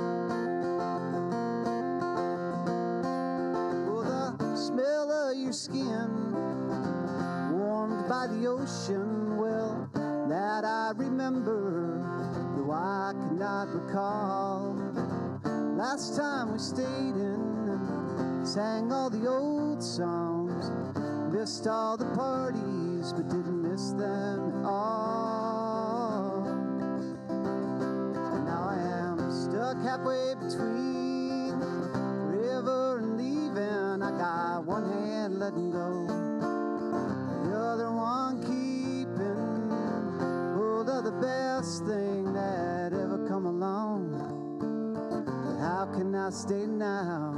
Oh, the smell of your skin warmed by the ocean, well, that I remember, though I cannot recall. Last time we stayed in and sang all the old songs, missed all the parties, but didn't miss them at all. And now I am stuck halfway between forever and leaving. I Got one hand letting go, the other one keeping hold of the best thing that ever come along. But how can I stay now,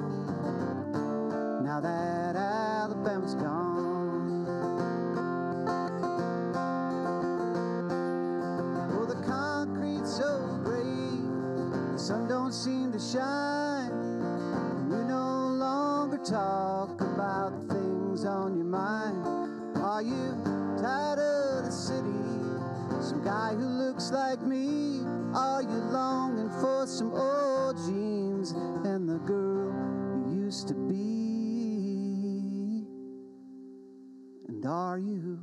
now that Alabama's gone? Oh, the concrete's so gray, the sun don't seem to shine, and you no longer talk about things on your mind. Are you tired of the city, some guy who looks like me? Are you longing for some old jeans and the girl you used to be? And are you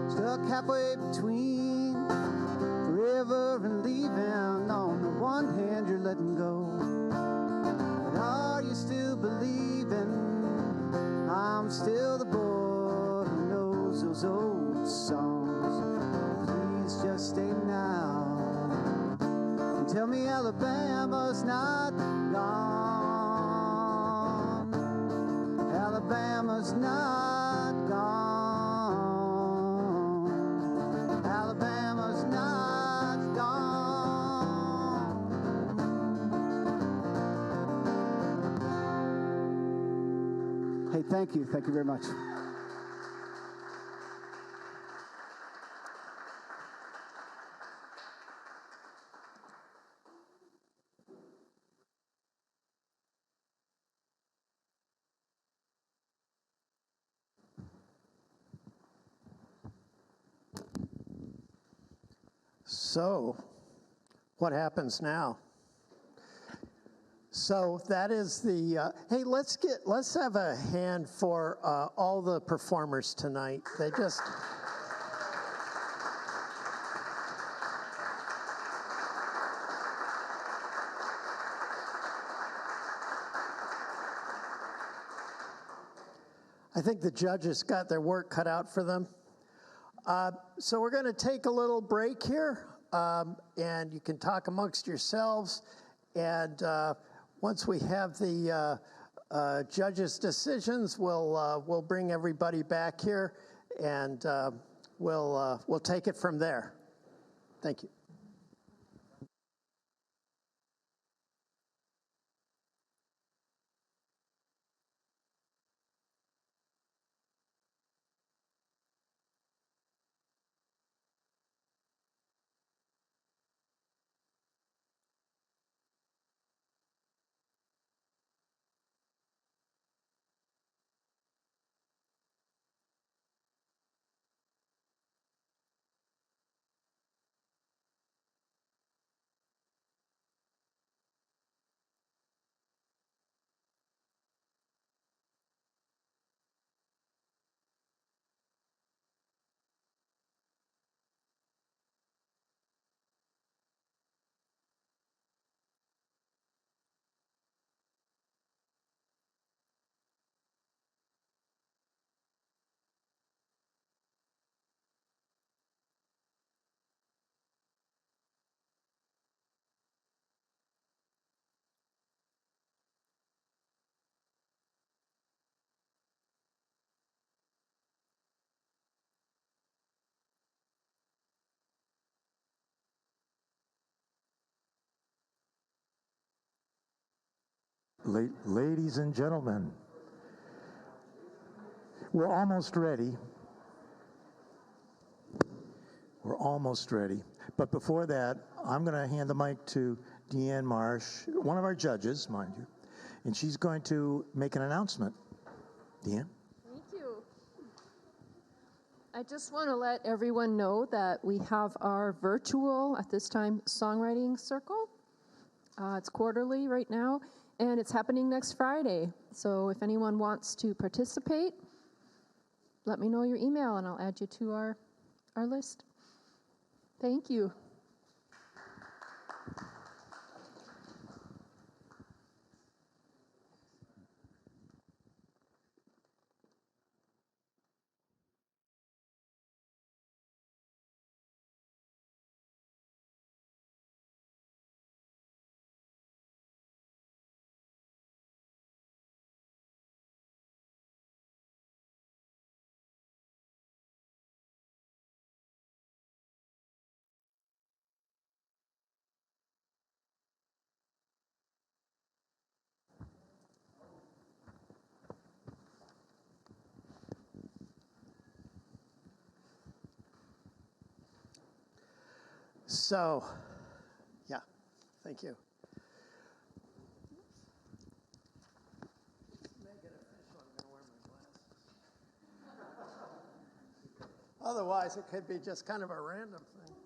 stuck halfway between forever and leaving? On the one hand you're letting go, but are you still believing I'm still the boy who knows those old songs? Please just stay now and tell me Alabama's not gone. Alabama's not gone. Alabama's not gone. Hey, thank you. Thank you very much. So, what happens now? So that is the. Hey, let's have a hand for all the performers tonight. They just. I think the judges got their work cut out for them. So we're going to take a little break here, and you can talk amongst yourselves. And once we have the judges' decisions, we'll bring everybody back here, and we'll take it from there. Thank you. Ladies and gentlemen, we're almost ready. We're almost ready. But before that, I'm going to hand the mic to Deanne Marsh, one of our judges, mind you, and she's going to make an announcement. Deanne? Thank you. I just want to let everyone know that we have our virtual, at this time, songwriting circle. It's quarterly right now, and it's happening next Friday. So if anyone wants to participate, let me know your email, and I'll add you to our list. Thank you. So, yeah, thank you. Make it official, I'm gonna wear my glasses. Otherwise, it could be just kind of a random thing.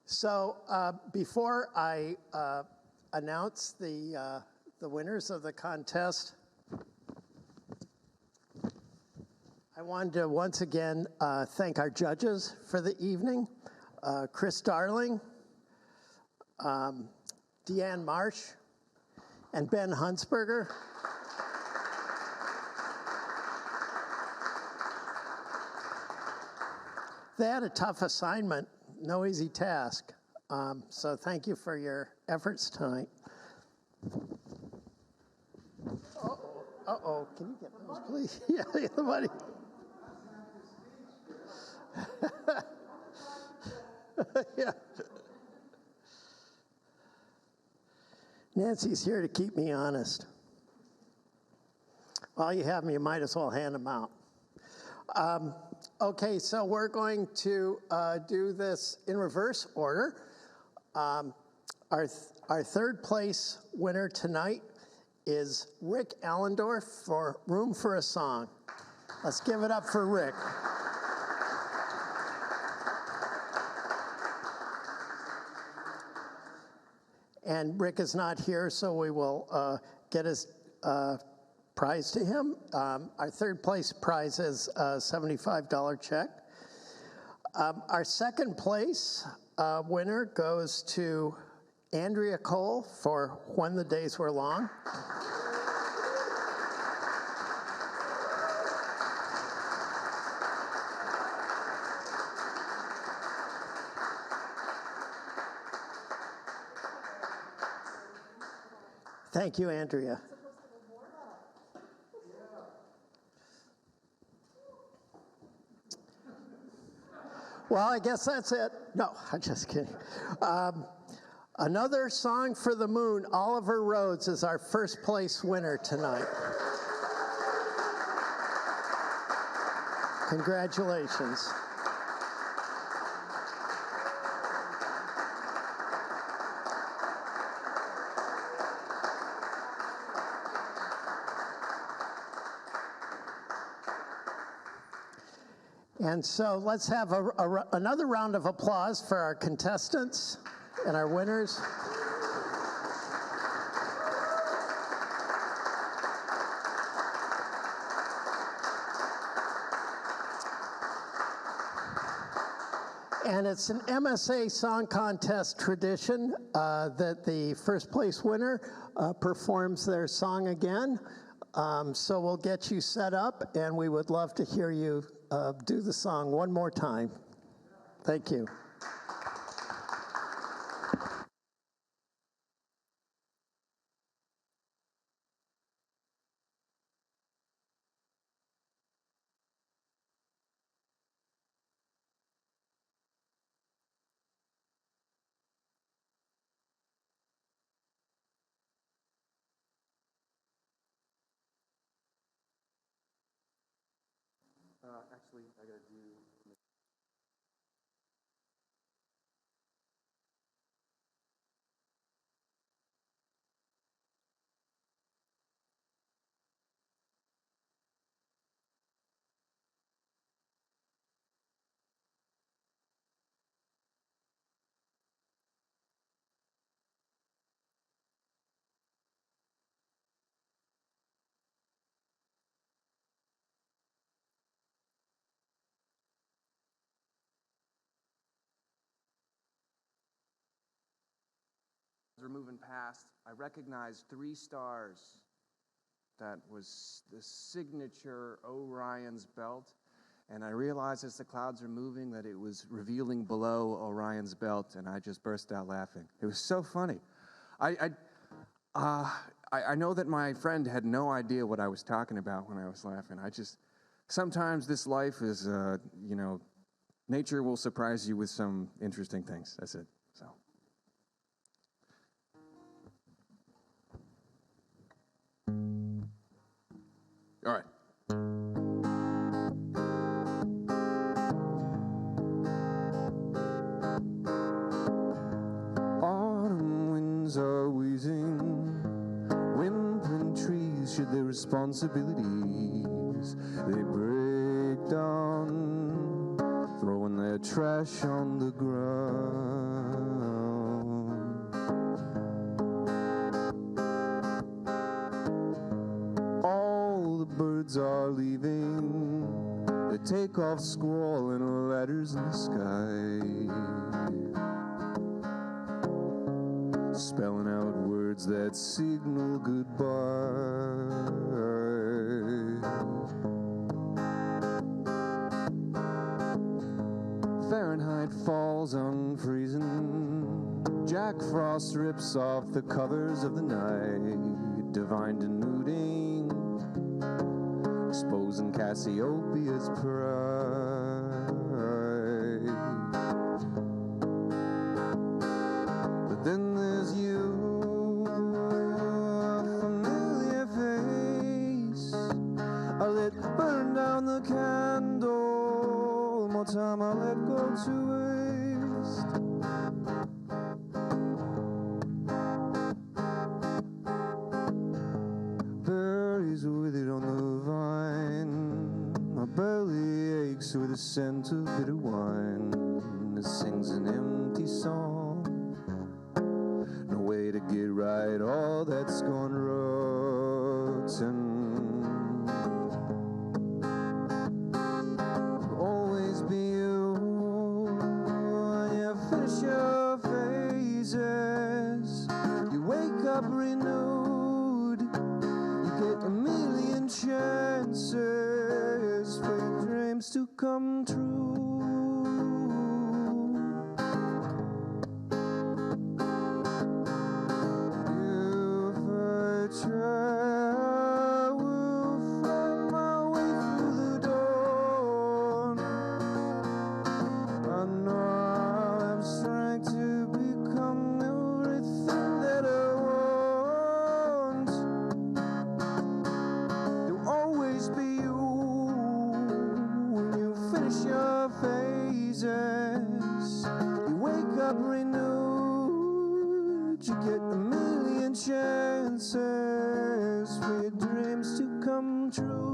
So before I announce the winners of the contest, I wanted to once again thank our judges for the evening, Chris Darling, Deanne Marsh, and Ben Hunsberger. They had a tough assignment, no easy task. So thank you for your efforts tonight. Uh-oh, can you get those, please? Yeah, buddy. Yeah. Nancy's here to keep me honest. While you have me, you might as well hand them out. Okay, so we're going to do this in reverse order. Our third place winner tonight is Rick Allendorf for Room for a Song. Let's give it up for Rick. And Rick is not here, so we will get his prize to him. Our third place prize is a $75 check. Our second place winner goes to Andrea Cole for When the Days Were Long. Thank you, Andrea. Well, I guess that's it. No, I'm just kidding. Another Song for the Moon, Oliver Rhodes, is our first place winner tonight. Congratulations. And so let's have another round of applause for our contestants and our winners. And it's an MSA Song Contest tradition that the first place winner performs their song again. So we'll get you set up, and we would love to hear you do the song one more time. Thank you. Actually, I gotta do. We're moving past. I recognized 3 stars. That was the signature Orion's belt. And I realized as the clouds were moving that it was revealing below Orion's belt, and I just burst out laughing. It was so funny. I know that my friend had no idea what I was talking about when I was laughing. Sometimes this life is, nature will surprise you with some interesting things. That's it. So. All right. should their responsibilities. They break down, throwing their trash on the ground. All the birds are leaving, they take off scrawling letters in the sky, spelling out words that signal goodbye. Fahrenheit falls unfreezing, Jack Frost rips off the covers of the night, divine denuding, exposing Cassiopeia's pride. But then there's you, a familiar face. I let burn down the candle, more time I let go to waste. Berries withered on the vine, my belly aches with the scent of bitter wine. It sings an empty song, no way to get right all that's gone rotten. Will always be you when you finish your phases. You wake up renewed, you get a million chances for your dreams to come true. If I try, I will find my way through the door. I know I'll have strength to become everything that I want. There'll always be you when you finish your phases. You wake up renewed, you get a million chances for your dreams to come true.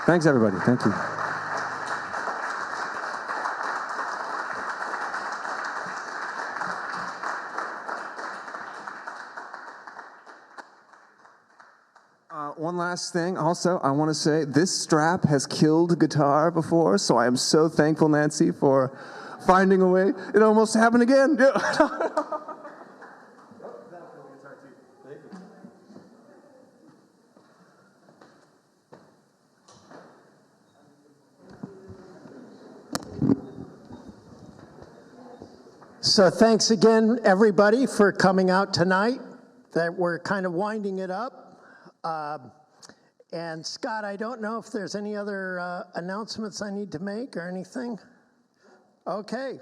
Thanks, everybody. Thank you. One last thing also, I want to say this strap has killed guitar before, so I am so thankful, Nancy, for finding a way. It almost happened again. So thanks again, everybody, for coming out tonight. That we're kind of winding it up. And Scott, I don't know if there's any other announcements I need to make or anything. Okay.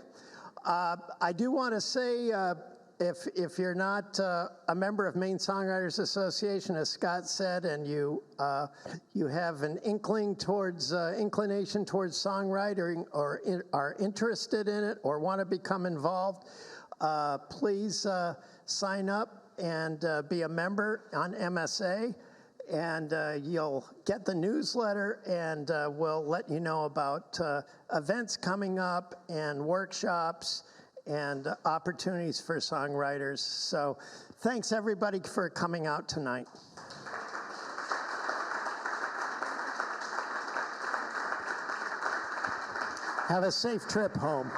I do want to say, if you're not a member of Maine Songwriters Association, as Scott said, and you have an inclination towards songwriting, or are interested in it, or want to become involved, please sign up and be a member on MSA. And you'll get the newsletter, and we'll let you know about events coming up and workshops and opportunities for songwriters. So thanks, everybody, for coming out tonight. Have a safe trip home.